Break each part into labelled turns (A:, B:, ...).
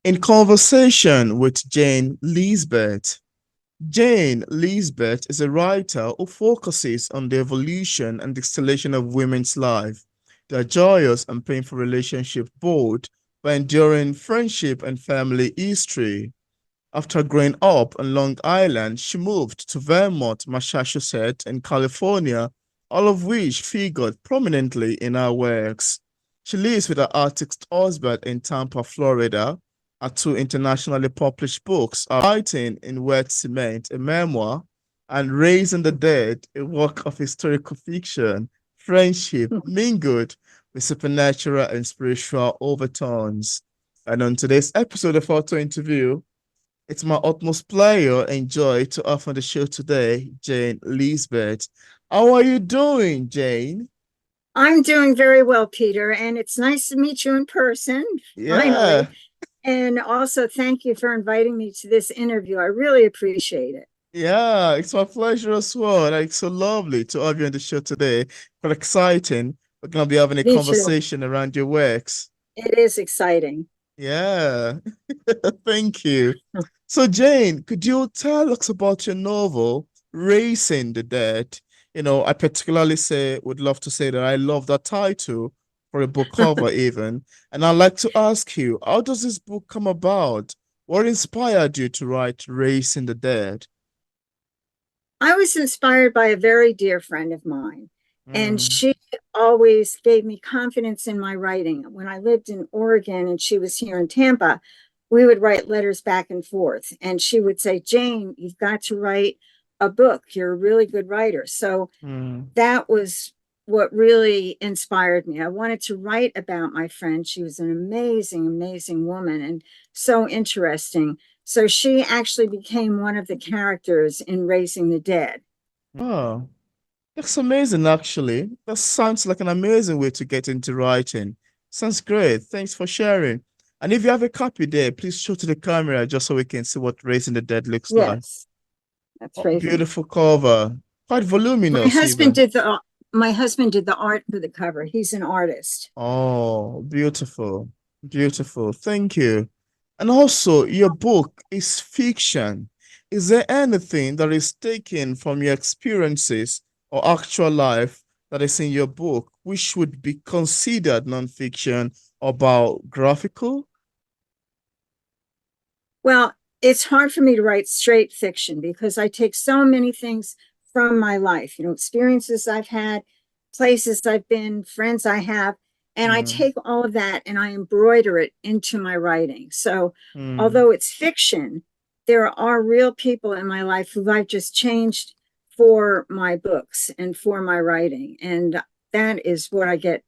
A: In conversation with Jayne Lisbeth. Jayne Lisbeth is a writer who focuses on the evolution and distillation of women's life, their joyous and painful relationship, both by enduring friendship and family history. After growing up on Long Island, she moved to Vermont, Massachusetts, and California, all of which figured prominently in her works. She lives with her artist husband in Tampa, Florida. Her two internationally published books are Writing in Wet Cement, a memoir, and Raising the Dead, a work of historical fiction, friendship, mingled with supernatural and spiritual overtones. And on today's episode of Auto Interview, it's my utmost pleasure and joy to offer the show today, Jayne Lisbeth. How are you doing, Jayne?
B: I'm doing very well, Peter, and it's nice to meet you in person,
A: Yeah,
B: finally. And also, thank you for inviting me to this interview. I really appreciate it.
A: yeah, it's my pleasure as well. Like, it's so lovely to have you on the show today. Quite exciting. We're gonna be having a
B: Me too.
A: conversation around your works.
B: It is exciting.
A: Yeah, thank you. So, Jayne, could you tell us about your novel, Racing the Dead? I particularly would love to say that I love that title for a book cover, even. And I'd like to ask you, how does this book come about? What inspired you to write Racing the Dead?
B: I was inspired by a very dear friend of mine, and
A: Mm,
B: she always gave me confidence in my writing. When I lived in Oregon and she was here in Tampa, we would write letters back and forth, and she would say, Jayne, you've got to write a book. You're a really good writer. So
A: mm,
B: that was what really inspired me. I wanted to write about my friend. She was an amazing, amazing woman and so interesting. So she actually became one of the characters in Raising the Dead.
A: oh. That's amazing, actually. That sounds like an amazing way to get into writing. Sounds great. Thanks for sharing. And if you have a copy there, please show to the camera just so we can see what Raising the Dead looks like.
B: Yes, that's
A: Oh,
B: Raising.
A: beautiful cover. Quite
B: My
A: voluminous,
B: husband
A: even.
B: did the my husband did the art for the cover. He's an artist.
A: Oh, beautiful. Beautiful. Thank you. And also, your book is fiction. Is there anything that is taken from your experiences or actual life that is in your book which would be considered nonfiction or biographical?
B: Well, it's hard for me to write straight fiction because I take so many things from my life, experiences I've had, places I've been, friends I have, and I
A: Mm,
B: take all of that and I embroider it into my writing. So,
A: mm.
B: although it's fiction, there are real people in my life who I've just changed for my books and for my writing. And that is what I get.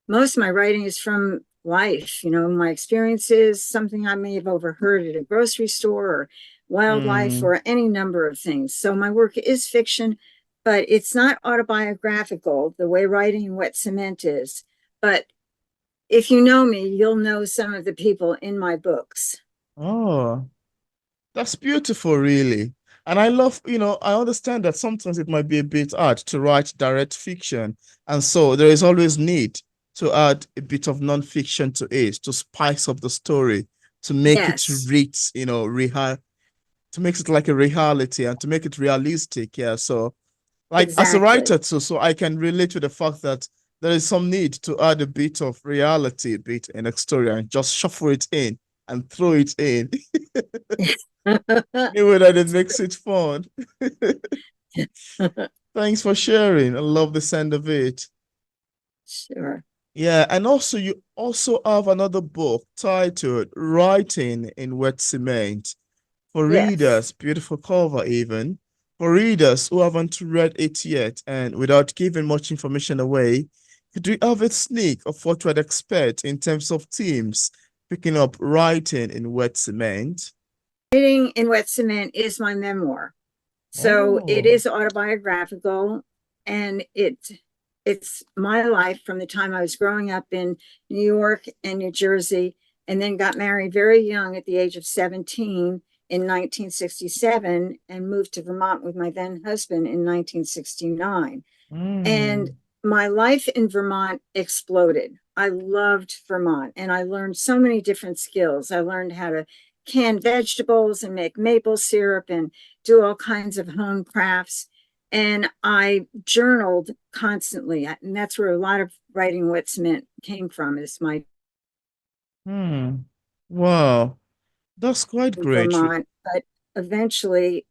B: Most of my writing is from life, my experiences, something I may have overheard at a grocery store or wildlife
A: Mm.
B: or any number of things. So my work is fiction, but it's not autobiographical the way writing in wet cement is. But if you know me, you'll know some of the people in my books.
A: Oh, that's beautiful, really. And I love, I understand that sometimes it might be a bit hard to write direct fiction. And so there is always need to add a bit of non-fiction to it to spice up the story, to make it
B: Yes,
A: reach, to make it like a reality and to make it realistic. Yeah. So, like as a writer
B: exactly.
A: too, so I can relate to the fact that there is some need to add a bit of reality a bit in a story and just shuffle it in and throw it in. Anyway, that it makes it fun. Thanks for sharing. I love the sound of it.
B: Sure.
A: Yeah, and also you also have another book titled Writing in Wet Cement. For
B: Yes.
A: readers, beautiful cover even. For readers who haven't read it yet and without giving much information away, could we have a sneak of what we'd expect in terms of themes picking up writing in wet cement?
B: Writing in wet cement is my memoir. So it
A: Oh.
B: is autobiographical, and it's my life from the time I was growing up in New York and New Jersey, and then got married very young at the age of 17 in 1967 and moved to Vermont with my then husband in 1969. And
A: Mm.
B: my life in Vermont exploded. I loved Vermont and I learned so many different skills. I learned how to can vegetables and make maple syrup and do all kinds of home crafts. And I journaled constantly. And that's where a lot of writing what cement came from, is my
A: Hmm. Wow. That's quite
B: in
A: great.
B: Vermont. But eventually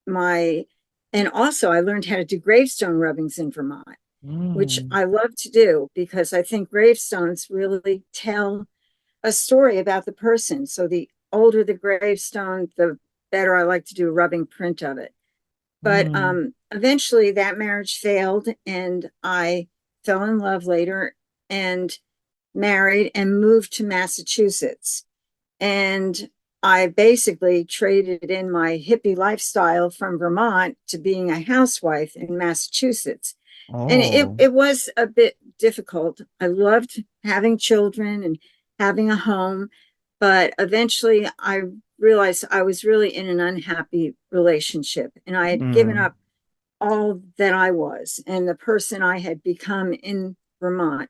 B: my, and also I learned how to do gravestone rubbings in Vermont, which
A: Hmm.
B: I love to do because I think gravestones really tell a story about the person. So the older the gravestone, the better I like to do a rubbing print of it. But
A: Hmm.
B: eventually that marriage failed and I fell in love later and married and moved to Massachusetts. And I basically traded in my hippie lifestyle from Vermont to being a housewife in Massachusetts. And
A: Oh.
B: it was a bit difficult. I loved having children and having a home, but eventually I realized I was really in an unhappy relationship and I had given
A: Hmm.
B: up all that I was, and the person I had become in Vermont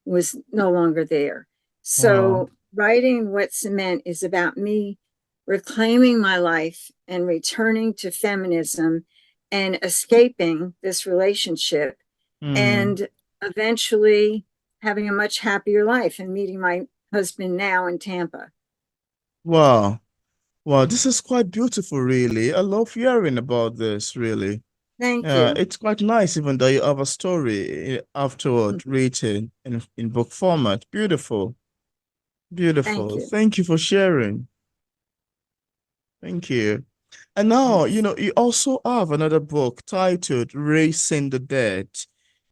B: was no longer there.
A: Wow.
B: So, writing Wet Cement is about me reclaiming my life and returning to feminism and escaping this relationship
A: Hmm.
B: and eventually having a much happier life and meeting my husband now in Tampa.
A: Wow. Wow. This is quite beautiful, really. I love hearing about this, really.
B: Thank
A: Yeah,
B: you.
A: it's quite nice even though you have a story afterward written in book format. Beautiful.
B: Thank
A: Beautiful.
B: you.
A: Thank you for sharing. Thank you. And now,
B: Yes.
A: you also have another book titled Racing the Dead.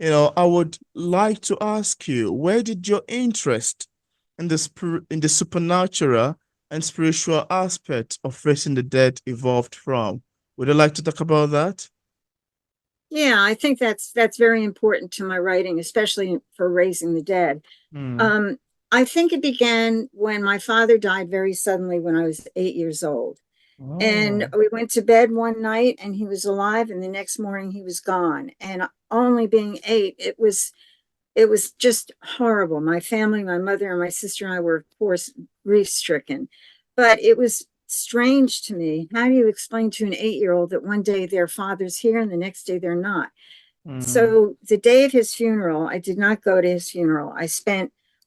A: I would like to ask you, where did your interest in in the supernatural and spiritual aspect of racing the dead evolved from? Would you like to talk about that?
B: Yeah, I think that's very important to my writing, especially for raising the dead.
A: Hmm.
B: Um, I think it began when my father died very suddenly when I was 8 years old. And
A: Oh.
B: we went to bed one night and he was alive, and the next morning he was gone. And only being eight, it was just horrible. My family, my mother and my sister and I were, of course, grief stricken. But it was strange to me. How do you explain to an 8 year old that one day their father's here and the next day they're not?
A: Hmm.
B: So the day of his funeral, I did not go to his funeral.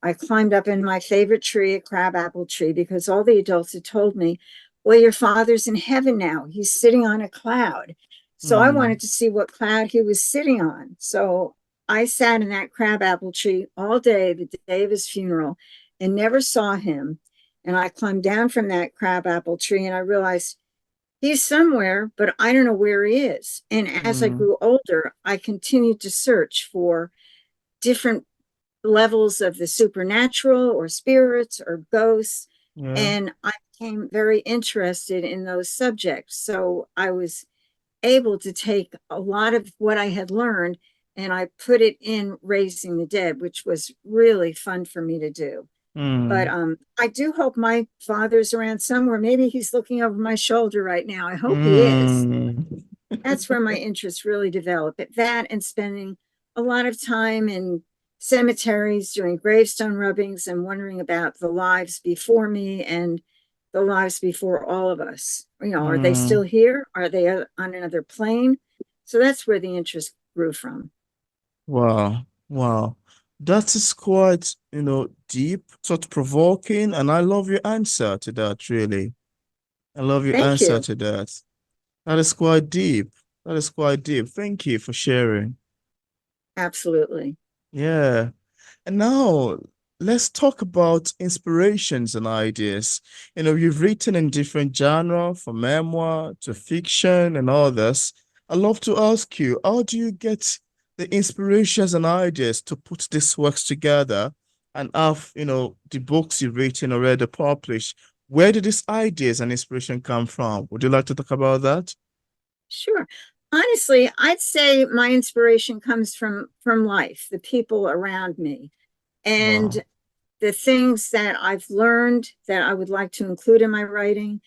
B: I climbed up in my favorite tree, a crabapple tree, because all the adults had told me, well, your father's in heaven now. He's sitting on a cloud. So I
A: Hmm.
B: wanted to see what cloud he was sitting on. So I sat in that crabapple tree all day, the day of his funeral, and never saw him. And I climbed down from that crabapple tree and I realized he's somewhere, but I don't know where he is. And as I
A: Hmm.
B: grew older, I continued to search for different levels of the supernatural or spirits or ghosts.
A: Yeah.
B: And I became very interested in those subjects. So I was able to take a lot of what I had learned and I put it in Raising the Dead, which was really fun for me to do. But
A: Hmm.
B: I do hope my father's around somewhere. Maybe he's looking over my shoulder right now. I hope he is.
A: Hmm.
B: That's where my interest really developed. At that and spending a lot of time in cemeteries doing gravestone rubbings and wondering about the lives before me and the lives before all of us. Are they still
A: Hmm.
B: here? Are they on another plane? So that's where the interest grew from.
A: Wow. Wow. That is quite, deep, thought-provoking, and I love your answer to that, really. I love your
B: Thank
A: answer
B: you.
A: to that. That is quite deep. That is quite deep. Thank you for sharing.
B: Absolutely.
A: Yeah. And now let's talk about inspirations and ideas. You've written in different genre, from memoir to fiction and others. I'd love to ask you, how do you get the inspirations and ideas to put these works together and have, the books you've written already published? Where did these ideas and inspiration come from? Would you like to talk about that?
B: Sure. Honestly, I'd say my inspiration comes from life, the people around me,
A: Wow.
B: and the things that I've learned that I would like to include in my writing,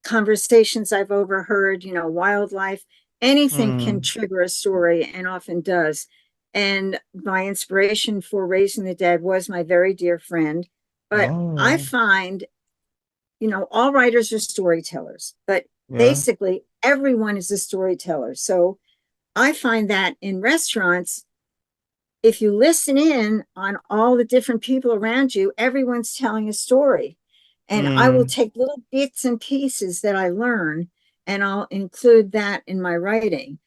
B: conversations I've overheard, wildlife, anything can
A: Hmm.
B: trigger a story and often does. And my inspiration for Raising the Dead was my very dear friend. But I
A: Oh,
B: find, all writers are storytellers, but
A: yeah.
B: basically everyone is a storyteller. So I find that in restaurants, if you listen in on all the different people around you, everyone's telling a story. And I will
A: Mm,
B: take little bits and pieces that I learn and I'll include that in my writing.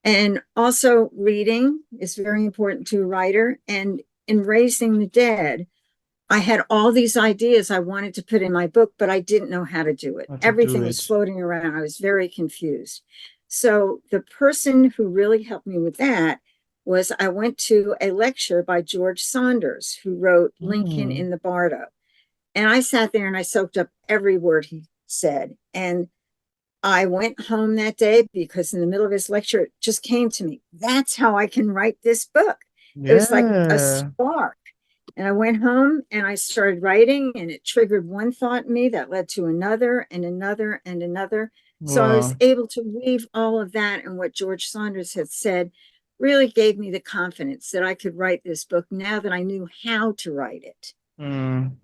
B: And also, reading is very important to a writer. And in Raising the Dead, I had all these ideas I wanted to put in my book, but I didn't know how to do it.
A: how to do
B: Everything was
A: it.
B: floating around. I was very confused. So, the person who really helped me with that was I went to a lecture by George Saunders, who wrote Lincoln
A: Mm,
B: in the Bardo. And I sat there and I soaked up every word he said. And I went home that day because in the middle of his lecture, it just came to me. That's how I can write this book. It was like a
A: yeah.
B: spark. And I went home and I started writing, and it triggered one thought in me that led to another and another and another. So I was
A: Wow.
B: able to weave all of that, and what George Saunders had said really gave me the confidence that I could write this book now that I knew how to write it.
A: Mm.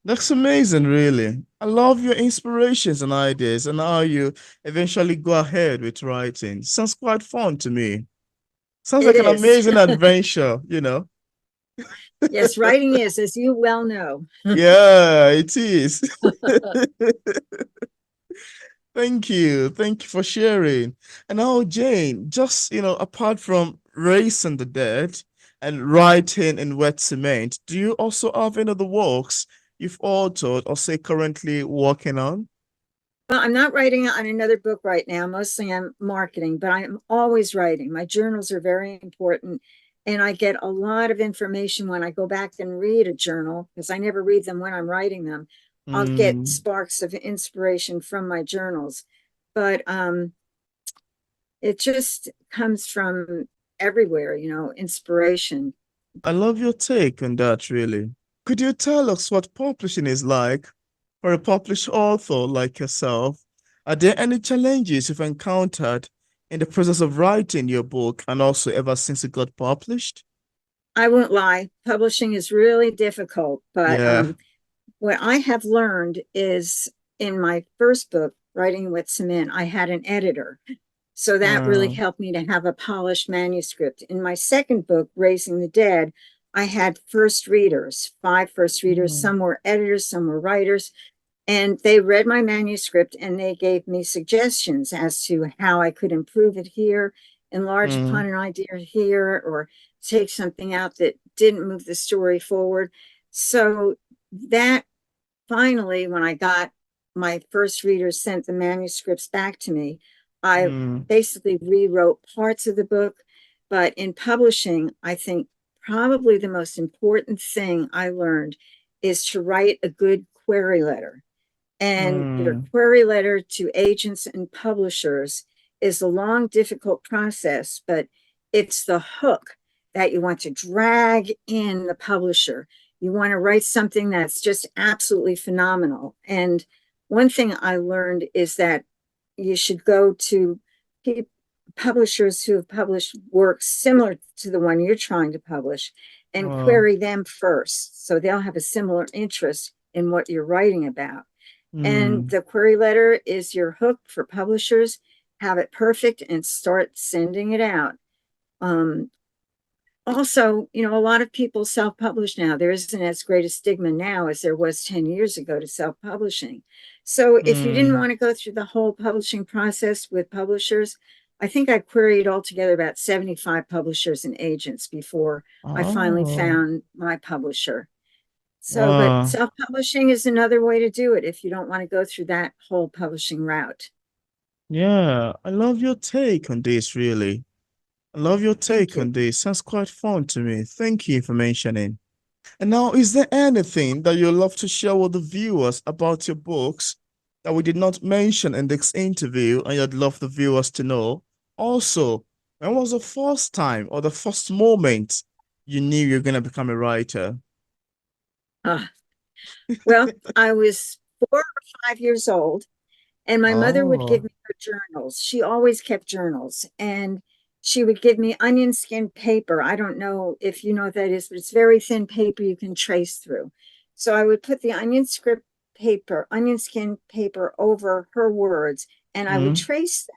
A: That's amazing, really. I love your inspirations and ideas and how you eventually go ahead with writing. Sounds quite fun to me. Sounds
B: It
A: like an
B: is.
A: amazing adventure, you know?
B: Yes, writing is, as you well know.
A: Yeah, it is. Thank you. Thank you for sharing. And now, Jayne, just, apart from Raising the Dead and writing in wet cement, do you also have any other works you've authored or say currently working on?
B: Well, I'm not writing on another book right now. Mostly I'm marketing, but I'm always writing. My journals are very important. And I get a lot of information when I go back and read a journal, because I never read them when I'm writing them. I'll get
A: Mm,
B: sparks of inspiration from my journals. But it just comes from everywhere, inspiration.
A: I love your take on that, really. Could you tell us what publishing is like for a published author like yourself? Are there any challenges you've encountered in the process of writing your book and also ever since it got published?
B: I won't lie, publishing is really difficult, but
A: Yeah.
B: what I have learned is in my first book, Writing with Cement, I had an editor. So that really
A: Mm,
B: helped me to have a polished manuscript. In my second book, Raising the Dead, I had first readers, five first readers.
A: mm,
B: Some were editors, some were writers. And they read my manuscript and they gave me suggestions as to how I could improve it here, enlarge upon
A: mm,
B: an idea here, or take something out that didn't move the story forward. So that finally, when I got my first readers sent the manuscripts back to me, I
A: mm,
B: basically rewrote parts of the book. But in publishing, I think probably the most important thing I learned is to write a good query letter. And your
A: mm,
B: query letter to agents and publishers is a long, difficult process, but it's the hook that you want to drag in the publisher. You want to write something that's just absolutely phenomenal. And one thing I learned is that you should go to publishers who have published works similar to the one you're trying to publish and
A: wow,
B: query them first. So they'll have a similar interest in what you're writing about. And
A: mm,
B: the query letter is your hook for publishers. Have it perfect and start sending it out. Um, Also, a lot of people self publish now. There isn't as great a stigma now as there was 10 years ago to self publishing. So, if you didn't
A: mm.
B: want to go through the whole publishing process with publishers, I think I queried altogether about 75 publishers and agents before I finally
A: Oh,
B: found my publisher. So, but
A: wow.
B: self publishing is another way to do it if you don't want to go through that whole publishing route.
A: Yeah, I love your take on this, really. I love your
B: Thank
A: take
B: you.
A: on this. Sounds quite fun to me. Thank you for mentioning. And now, is there anything that you'd love to share with the viewers about your books that we did not mention in this interview and you'd love the viewers to know? Also, when was the first time or the first moment you knew you're going to become a writer?
B: Ah, well, I was 4 or 5 years old, and my mother would give
A: Oh,
B: me her journals. She always kept journals. And she would give me onion skin paper. I don't know if you know what that is, but it's very thin paper you can trace through. So I would put the onion skin paper over her words, and I would
A: Mm.
B: trace them.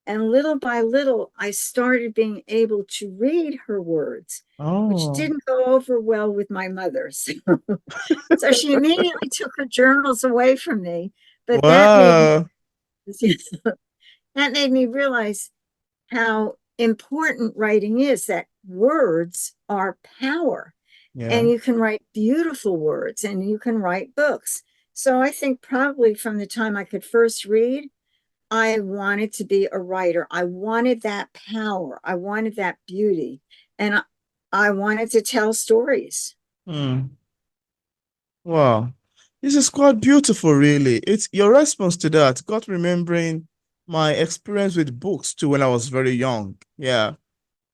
B: And little by little, I started being able to read her words, which
A: Oh,
B: didn't go over well with my mother. So she immediately took her journals away from me. But
A: wow.
B: that made me realize how important writing is, that words are power,
A: Yeah.
B: and you can write beautiful words and you can write books. So I think probably from the time I could first read, I wanted to be a writer. I wanted that power. I wanted that beauty. And I wanted to tell stories.
A: Mm. Wow. This is quite beautiful, really. It's your response to that got remembering my experience with books too when I was very young. Yeah.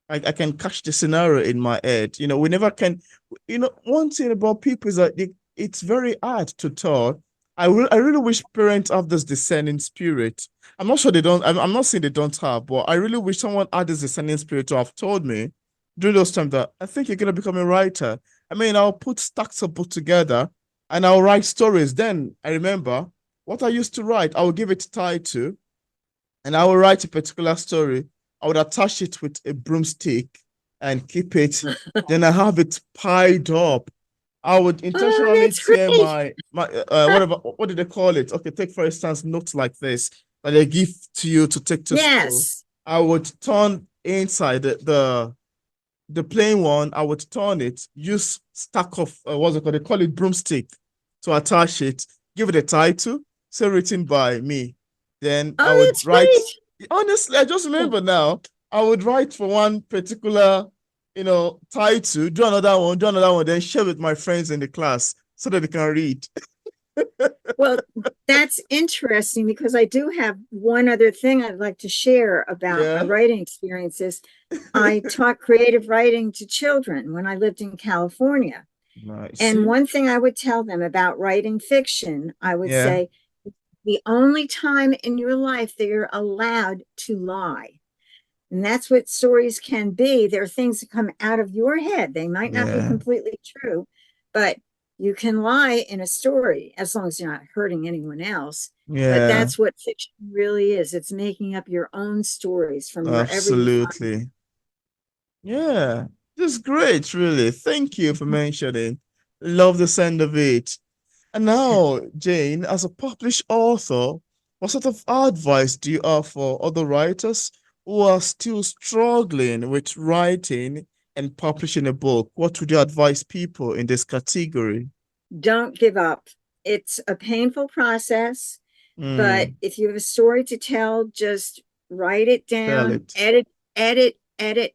A: I can catch the scenario in my head. We never can. One thing about people is that it's very hard to tell. I really wish parents have this discerning spirit. I'm not sure they don't. I'm not saying they don't have, but I really wish someone had this discerning spirit to have told me during those times that I think you're gonna become a writer. I mean, I'll put stacks of books together and I'll write stories. Then I remember what I used to write. I will give it title and I will write a particular story. I would attach it with a broomstick and keep it. Then I have it piled up. I would
B: Oh,
A: intentionally
B: that's
A: tear
B: great.
A: my whatever, what did they call it? Okay, take for instance notes like this that they give to you to take to school.
B: Yes.
A: I would turn inside the plain one. I would turn it, use stack of what's it called? They call it broomstick to attach it, give it a title, say written by me. Then I
B: Oh,
A: would
B: that's
A: write.
B: great.
A: Honestly, I just remember now. I would write for one particular, title, do another one, then share with my friends in the class so that they can read.
B: Well, that's interesting because I do have one other thing I'd like to share about my
A: Yeah.
B: writing experiences. I taught creative writing to children when I lived in California.
A: Nice.
B: And
A: See?
B: one thing I would tell them about writing fiction, I would
A: Yeah.
B: say, the only time in your life that you're allowed to lie. And that's what stories can be. There are things that come out of your head. They might not be
A: Yeah.
B: completely true, but you can lie in a story as long as you're not hurting anyone else. But
A: Yeah.
B: that's what fiction really is. It's making up your own stories from wherever you find them.
A: Absolutely. Yeah, this is great, really. Thank you for mentioning. Love the sound of it. And now, Jayne, as a published author, what sort of advice do you have for other writers who are still struggling with writing and publishing a book? What would you advise people in this category?
B: Don't give up. It's a painful process, but
A: Mm,
B: if you have a story to tell, just write it
A: tell
B: down,
A: it.
B: edit,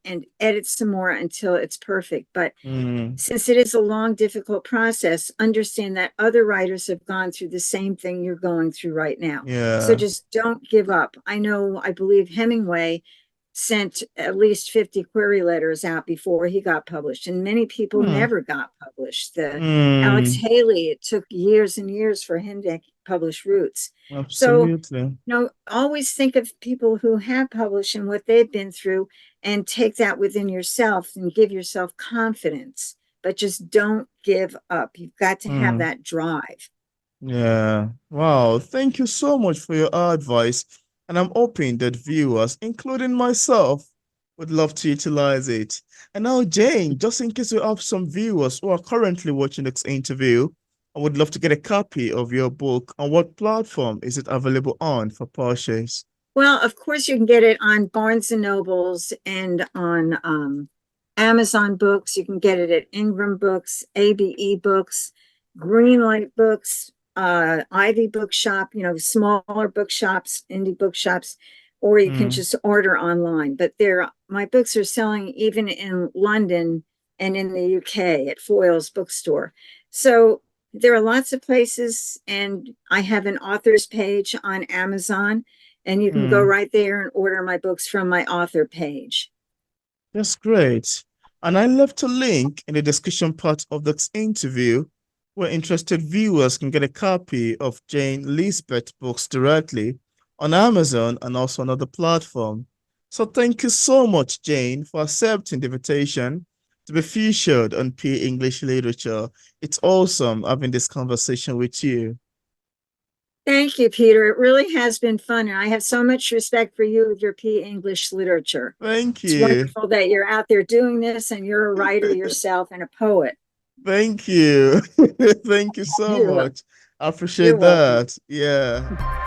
B: and edit some more until it's perfect. But
A: Mm,
B: since it is a long, difficult process, understand that other writers have gone through the same thing you're going through right now. So
A: yeah.
B: just don't give up. I believe Hemingway sent at least 50 query letters out before he got published, and many people
A: Mm,
B: never got published. The Alex
A: mm,
B: Haley, it took years and years for him to publish Roots. So,
A: absolutely.
B: always think of people who have published and what they've been through, and take that within yourself and give yourself confidence. But just don't give up. You've got to have
A: Mm.
B: that drive.
A: Yeah. Wow. Thank you so much for your advice. And I'm hoping that viewers, including myself, would love to utilize it. And now, Jayne, just in case we have some viewers who are currently watching this interview, I would love to get a copy of your book. On what platform is it available on for purchase?
B: Well, of course, you can get it on Barnes and Nobles and on Amazon Books. You can get it at Ingram Books, ABE Books, Greenlight Books, Ivy Bookshop, smaller bookshops, indie bookshops, or you can
A: Mm,
B: just order online. But my books are selling even in London and in the UK at Foyle's bookstore. So there are lots of places, and I have an author's page on Amazon, and you can go
A: mm.
B: right there and order my books from my author page.
A: That's great. And I left a link in the description part of this interview where interested viewers can get a copy of Jayne Lisbeth books directly on Amazon and also on other platform. So thank you so much, Jayne, for accepting the invitation to be featured on P English Literature. It's awesome having this conversation with you.
B: Thank you, Peter. It really has been fun. And I have so much respect for you with your P English literature.
A: Thank
B: It's
A: you.
B: wonderful that you're out there doing this and you're a writer yourself and a poet.
A: Thank you. Thank you so
B: You're,
A: much. I
B: you're
A: appreciate
B: welcome.
A: that. Yeah.